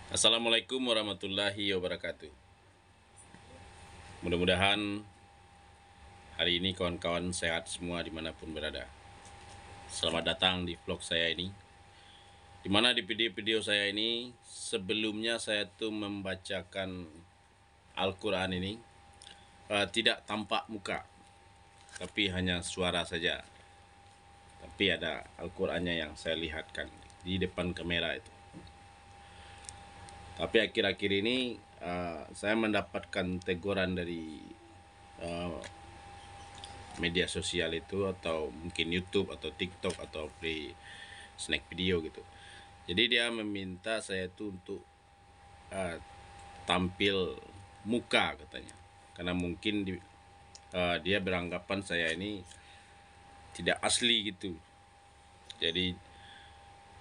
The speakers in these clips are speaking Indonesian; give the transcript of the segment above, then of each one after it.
Assalamualaikum warahmatullahi wabarakatuh. Mudah-mudahan hari ini kawan-kawan sehat semua dimanapun berada. Selamat datang di vlog saya ini. Dimana di video-video saya ini sebelumnya saya tuh membacakan Al-Quran ini tidak tampak muka, tapi hanya suara saja. Tapi ada Al-Qurannya yang saya lihatkan di depan kamera itu. Tapi akhir-akhir ini saya mendapatkan teguran dari media sosial itu, atau mungkin YouTube atau TikTok atau play snack video gitu. Jadi dia meminta saya itu untuk tampil muka katanya, karena mungkin dia beranggapan saya ini tidak asli gitu. Jadi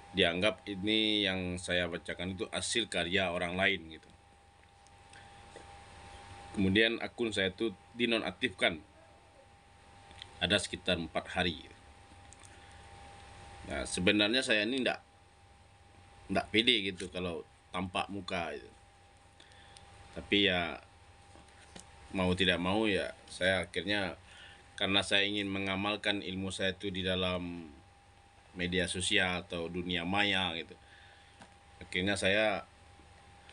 dianggap ini yang saya bacakan itu hasil karya orang lain gitu. Kemudian akun saya itu dinonaktifkan ada sekitar 4 hari. Nah, sebenarnya saya ini ndak pede gitu kalau tampak muka gitu. Tapi ya mau tidak mau ya saya akhirnya, karena saya ingin mengamalkan ilmu saya itu di dalam media sosial atau dunia maya gitu. Akhirnya saya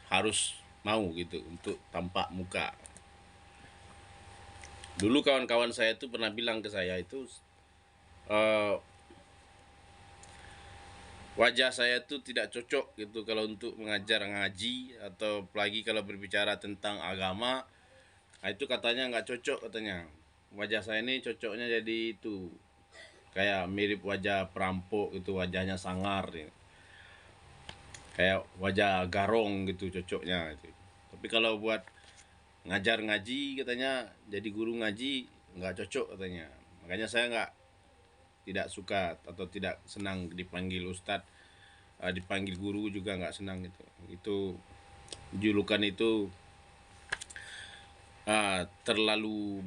harus mau gitu untuk tampak muka. Dulu kawan-kawan saya itu pernah bilang ke saya itu wajah saya itu tidak cocok gitu kalau untuk mengajar ngaji, atau apalagi kalau berbicara tentang agama. Nah, itu katanya nggak cocok katanya. Wajah saya ini cocoknya jadi itu kayak mirip wajah perampok gitu, wajahnya sangar ya. Kayak wajah garong gitu cocoknya gitu. Tapi kalau buat ngajar ngaji katanya, jadi guru ngaji nggak cocok katanya. Makanya saya tidak suka atau tidak senang dipanggil ustadz, dipanggil guru juga nggak senang gitu. Itu julukan itu terlalu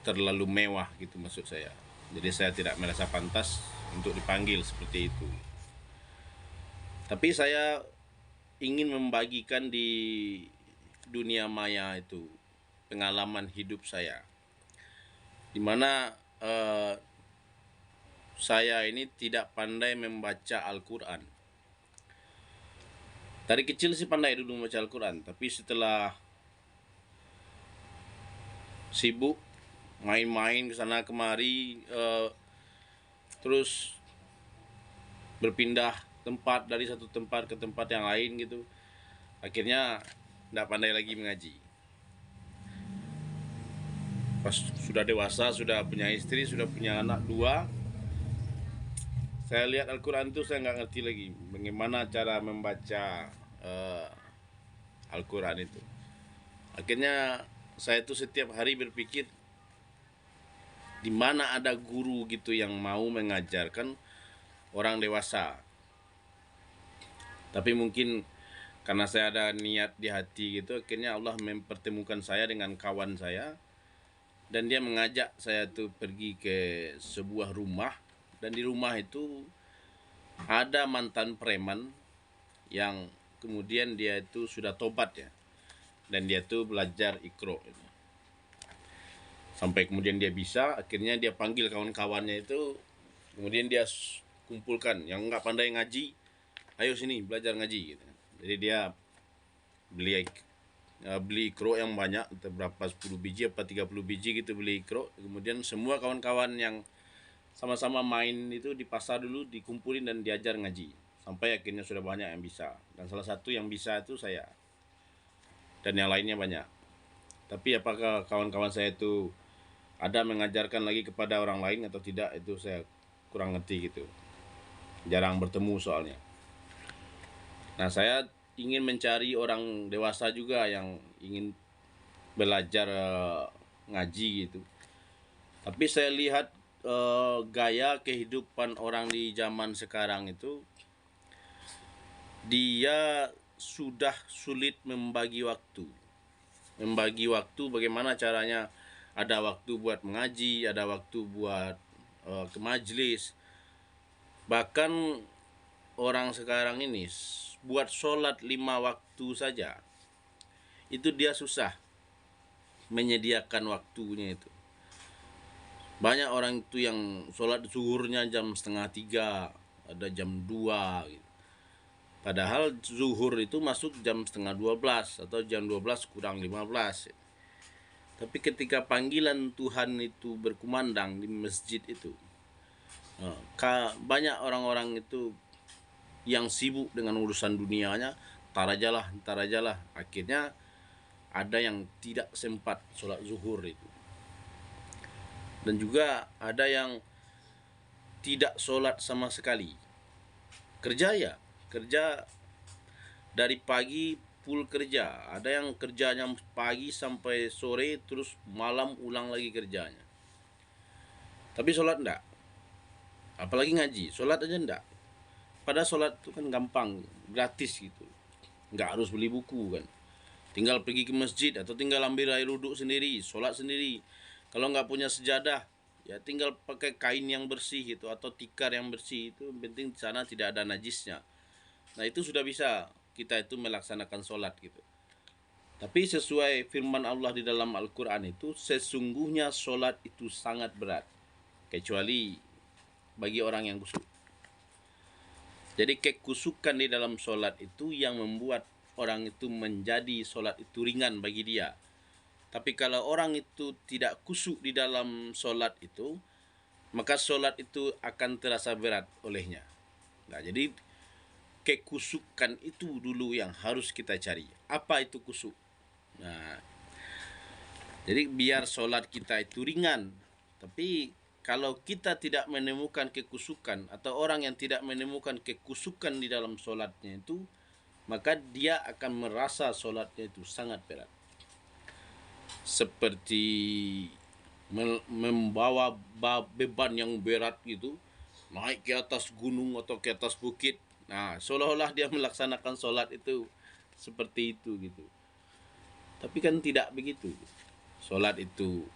terlalu mewah gitu maksud saya. Jadi saya tidak merasa pantas untuk dipanggil seperti itu. Tapi saya ingin membagikan di dunia maya itu pengalaman hidup saya, dimana saya ini tidak pandai membaca Al-Quran. Dari kecil sih pandai dulu membaca Al-Quran, tapi setelah sibuk main-main ke sana kemari, terus berpindah tempat dari satu tempat ke tempat yang lain gitu, akhirnya tidak pandai lagi mengaji. Pas sudah dewasa, sudah punya istri, sudah punya anak dua, saya lihat Al-Quran itu saya nggak ngerti lagi bagaimana cara membaca Al-Quran itu. Akhirnya saya itu setiap hari berpikir, di mana ada guru gitu yang mau mengajarkan orang dewasa. Tapi mungkin karena saya ada niat di hati gitu, akhirnya Allah mempertemukan saya dengan kawan saya, dan dia mengajak saya tuh pergi ke sebuah rumah, dan di rumah itu ada mantan preman yang kemudian dia itu sudah tobat ya, dan dia tuh belajar Iqra gitu. Sampai kemudian dia bisa, akhirnya dia panggil kawan-kawannya itu, kemudian dia kumpulkan yang nggak pandai ngaji, ayo sini belajar ngaji gitu. Jadi dia beli beli Iqra yang banyak, berapa 10 biji apa 30 biji gitu, beli Iqra. Kemudian semua kawan-kawan yang sama-sama main itu di pasar dulu dikumpulin dan diajar ngaji, sampai akhirnya sudah banyak yang bisa, dan salah satu yang bisa itu saya, dan yang lainnya banyak. Tapi apakah kawan-kawan saya itu ada mengajarkan lagi kepada orang lain atau tidak, itu saya kurang ngerti gitu, jarang bertemu soalnya. Nah, saya ingin mencari orang dewasa juga yang ingin belajar ngaji gitu. Tapi saya lihat gaya kehidupan orang di zaman sekarang itu, dia sudah sulit membagi waktu. Membagi waktu bagaimana caranya, ada waktu buat mengaji, ada waktu buat ke majelis. Bahkan orang sekarang ini buat sholat 5 waktu saja, itu dia susah menyediakan waktunya itu. Banyak orang itu yang sholat zuhurnya jam setengah 3, ada jam 2 gitu. Padahal zuhur itu masuk jam setengah 12 atau jam 12 kurang 15. Tapi ketika panggilan Tuhan itu berkumandang di masjid itu, banyak orang-orang itu yang sibuk dengan urusan dunianya, ntar aja lah. Akhirnya ada yang tidak sempat sholat zuhur itu. Dan juga ada yang tidak sholat sama sekali. Kerja dari pagi full kerja. Ada yang kerjanya pagi sampai sore, terus malam ulang lagi kerjanya. Tapi sholat enggak. Apalagi ngaji, sholat aja enggak. Padahal sholat itu kan gampang, gratis gitu. Enggak harus beli buku kan. Tinggal pergi ke masjid atau tinggal ambil air wudhu sendiri, sholat sendiri. Kalau nggak punya sejadah, ya tinggal pakai kain yang bersih gitu atau tikar yang bersih, itu penting di sana tidak ada najisnya. Nah itu sudah bisa kita itu melaksanakan sholat gitu. Tapi sesuai firman Allah di dalam Al-Quran itu, sesungguhnya sholat itu sangat berat, kecuali bagi orang yang kusuk. Jadi kekusukan di dalam sholat itu yang membuat orang itu menjadi sholat itu ringan bagi dia. Tapi kalau orang itu tidak kusuk di dalam sholat itu, maka sholat itu akan terasa berat olehnya. Nah, jadi kekusukan itu dulu yang harus kita cari. Apa itu kusuk? Nah, jadi biar sholat kita itu ringan. Tapi kalau kita tidak menemukan kekusukan, atau orang yang tidak menemukan kekusukan di dalam sholatnya itu, maka dia akan merasa sholatnya itu sangat berat. Seperti membawa beban yang berat gitu, naik ke atas gunung atau ke atas bukit. Nah, seolah-olah dia melaksanakan sholat itu seperti itu gitu. Tapi kan tidak begitu. Sholat itu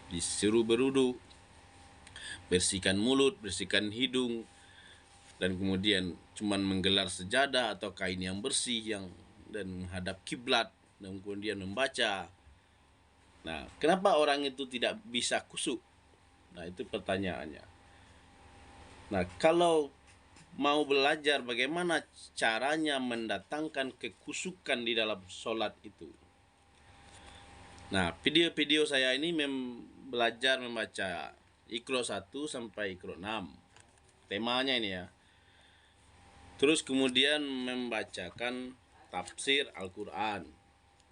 disuruh berwudu, bersihkan mulut, bersihkan hidung, dan kemudian cuman menggelar sejadah atau kain yang bersih dan menghadap kiblat dan kemudian membaca. Nah, kenapa orang itu tidak bisa kusuk? Nah, itu pertanyaannya. Nah, kalau mau belajar bagaimana caranya mendatangkan kekusukan di dalam sholat itu. Nah, video-video saya ini belajar membaca Iqra 1 sampai Iqra 6. Temanya ini ya. Terus kemudian membacakan tafsir Al-Quran.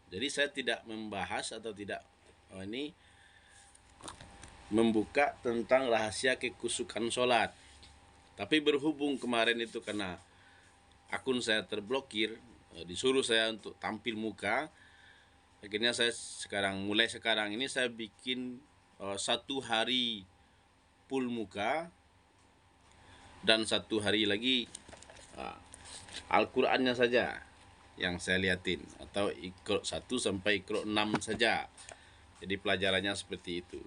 Jadi saya tidak membahas atau tidak membuka tentang rahasia kekusukan sholat. Tapi berhubung kemarin itu karena akun saya terblokir, disuruh saya untuk tampil muka, akhirnya saya mulai sekarang ini saya bikin 1 hari full muka dan 1 hari lagi Al-Qur'annya saja yang saya liatin, atau Iqra 1 sampai Iqra 6 saja. Jadi pelajarannya seperti itu.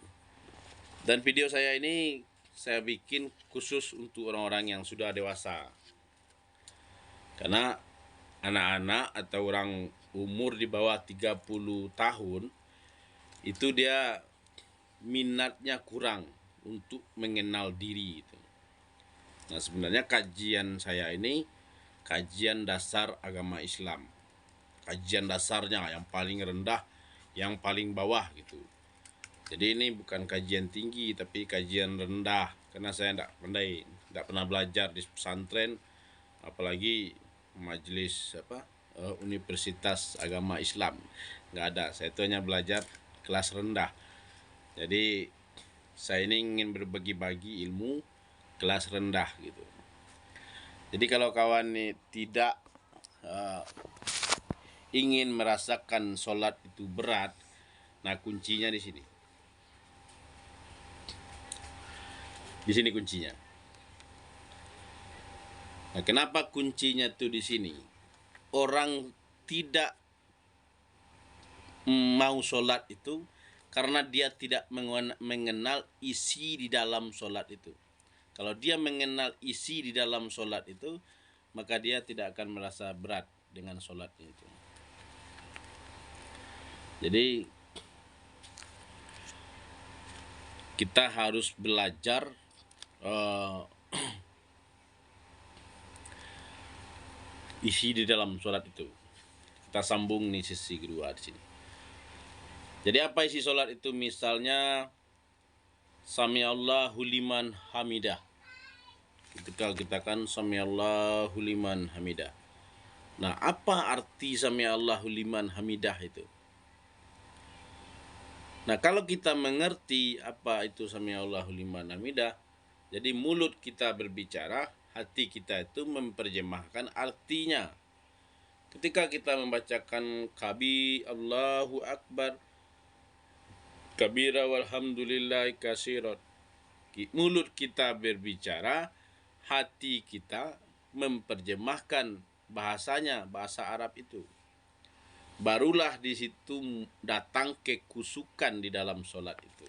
Dan video saya ini saya bikin khusus untuk orang-orang yang sudah dewasa. Karena anak-anak atau orang umur di bawah 30 tahun itu dia minatnya kurang untuk mengenal diri itu. Nah, sebenarnya kajian saya ini kajian dasar agama Islam. Kajian dasarnya yang paling rendah, yang paling bawah gitu. Jadi ini bukan kajian tinggi tapi kajian rendah, karena saya tidak pernah belajar di pesantren, apalagi majelis Universitas Agama Islam. Nggak ada. Saya itu hanya belajar kelas rendah. Jadi saya ini ingin berbagi-bagi ilmu kelas rendah gitu. Jadi kalau kawan ini tidak ingin merasakan sholat itu berat, nah kuncinya di sini. Di sini kuncinya. Nah, kenapa kuncinya tuh di sini? Orang tidak mau sholat itu karena dia tidak mengenal isi di dalam sholat itu. Kalau dia mengenal isi di dalam sholat itu, maka dia tidak akan merasa berat dengan sholatnya itu. Jadi kita harus belajar isi di dalam sholat itu. Kita sambung nih sisi kedua di sini. Jadi apa isi sholat itu? Misalnya Samiallahu liman hamidah. Ketika kita kan Samiallahu liman hamidah. Nah, apa arti Samiallahu liman hamidah itu? Nah, kalau kita mengerti apa itu Samiallahu liman hamidah, jadi mulut kita berbicara, hati kita itu memperjemahkan artinya. Ketika kita membacakan Kabi Allahu Akbar, kabira walhamdulillahi katsiran, mulut kita berbicara, hati kita memperjemahkan bahasanya, bahasa Arab itu. Barulah di situ datang kekusukan di dalam sholat itu.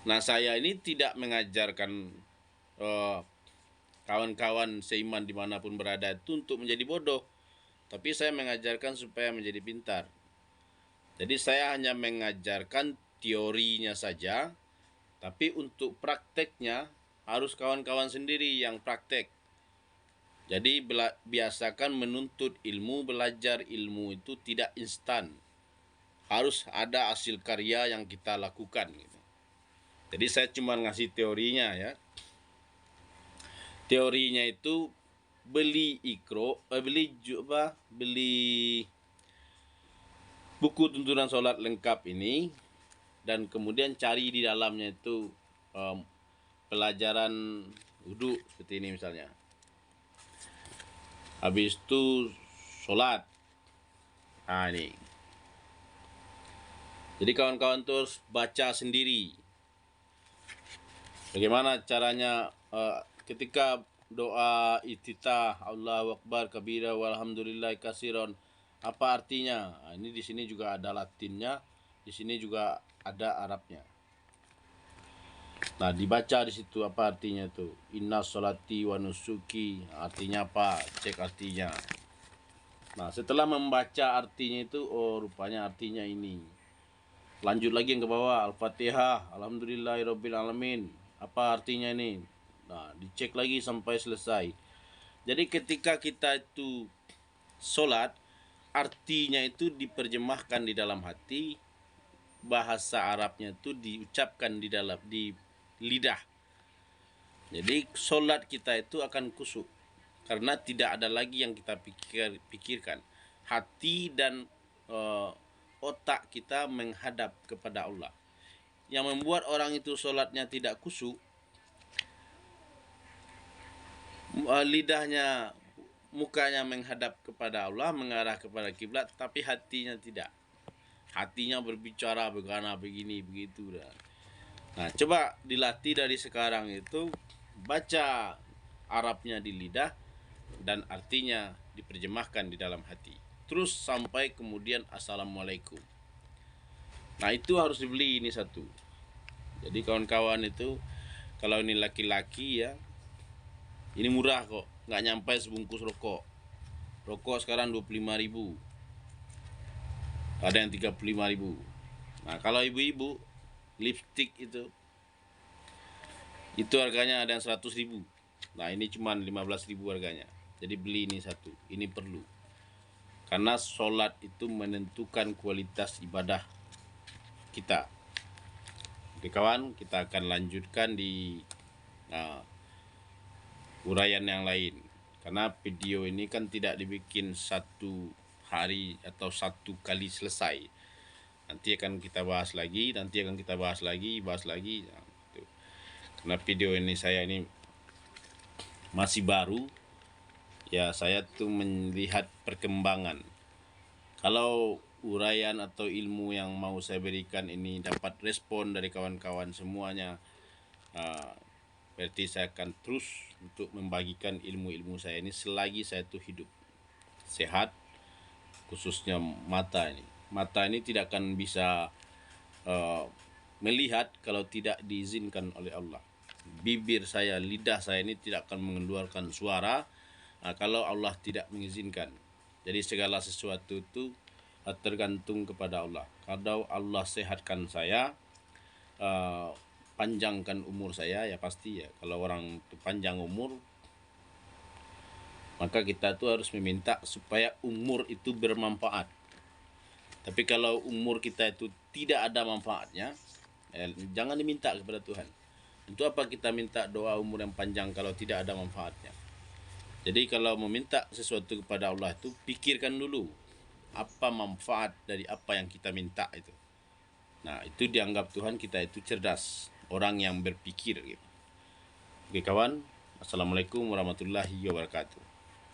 Nah, saya ini tidak mengajarkan kawan-kawan seiman dimanapun berada itu untuk menjadi bodoh, tapi saya mengajarkan supaya menjadi pintar. Jadi saya hanya mengajarkan teorinya saja, tapi untuk prakteknya harus kawan-kawan sendiri yang praktek. Jadi biasakan menuntut ilmu, belajar ilmu itu tidak instan. Harus ada hasil karya yang kita lakukan gitu. Jadi saya cuma ngasih teorinya ya. Teorinya itu beli buku tuntunan sholat lengkap ini, dan kemudian cari di dalamnya itu pelajaran wudhu seperti ini misalnya. Habis itu sholat. Nah ini. Jadi kawan-kawan terus baca sendiri. Bagaimana caranya ketika doa iftitah Allahu Akbar kabira walhamdulillahi katsiran, apa artinya? Nah, ini di sini juga ada Latinnya, di sini juga ada Arabnya. Nah, dibaca di situ apa artinya itu. Inna sholati wa nusuki, artinya apa? Cek artinya. Nah, setelah membaca artinya itu, oh rupanya artinya ini. Lanjut lagi yang ke bawah, Al-Fatihah, Alhamdulillahirabbil alamin. Apa artinya ini? Nah, dicek lagi sampai selesai. Jadi ketika kita itu sholat, artinya itu diterjemahkan di dalam hati, bahasa Arabnya itu diucapkan di lidah. Jadi sholat kita itu akan kusuk karena tidak ada lagi yang kita pikirkan. Hati dan otak kita menghadap kepada Allah. Yang membuat orang itu sholatnya tidak kusuk, lidahnya, mukanya menghadap kepada Allah, mengarah kepada kiblat, tapi hatinya tidak. Hatinya berbicara begini begitu. Nah, coba dilatih dari sekarang itu, baca Arabnya di lidah dan artinya diterjemahkan di dalam hati. Terus sampai kemudian Assalamualaikum. Nah, itu harus dibeli ini satu. Jadi kawan-kawan itu, kalau ini laki-laki ya, ini murah kok, nggak nyampe sebungkus rokok. Rokok sekarang 25.000, ada yang 35.000. Nah, kalau ibu-ibu, lipstick itu harganya ada yang 100.000. Nah, ini cuma 15.000 harganya. Jadi beli ini satu, ini perlu. Karena sholat itu menentukan kualitas ibadah kita. Oke kawan, kita akan lanjutkan di uraian yang lain. Karena video ini kan tidak dibikin satu hari atau satu kali selesai. Nanti akan kita bahas lagi. Nah, gitu. Karena video ini saya ini masih baru. Ya, saya tuh melihat perkembangan. Kalau uraian atau ilmu yang mau saya berikan ini dapat respon dari kawan-kawan semuanya, berarti saya akan terus untuk membagikan ilmu-ilmu saya ini selagi saya itu hidup sehat, khususnya mata ini tidak akan bisa melihat kalau tidak diizinkan oleh Allah. Bibir saya, lidah saya ini tidak akan mengeluarkan suara kalau Allah tidak mengizinkan. Jadi segala sesuatu itu tergantung kepada Allah. Kalau Allah sehatkan saya, panjangkan umur saya, ya pasti ya. Kalau orang itu panjang umur, maka kita tuh harus meminta supaya umur itu bermanfaat. Tapi kalau umur kita itu tidak ada manfaatnya, jangan diminta kepada Tuhan. Untuk apa kita minta doa umur yang panjang kalau tidak ada manfaatnya? Jadi kalau meminta sesuatu kepada Allah itu, pikirkan dulu apa manfaat dari apa yang kita minta itu. Nah, itu dianggap Tuhan kita itu cerdas, orang yang berpikir gitu. Oke kawan, Assalamualaikum warahmatullahi wabarakatuh.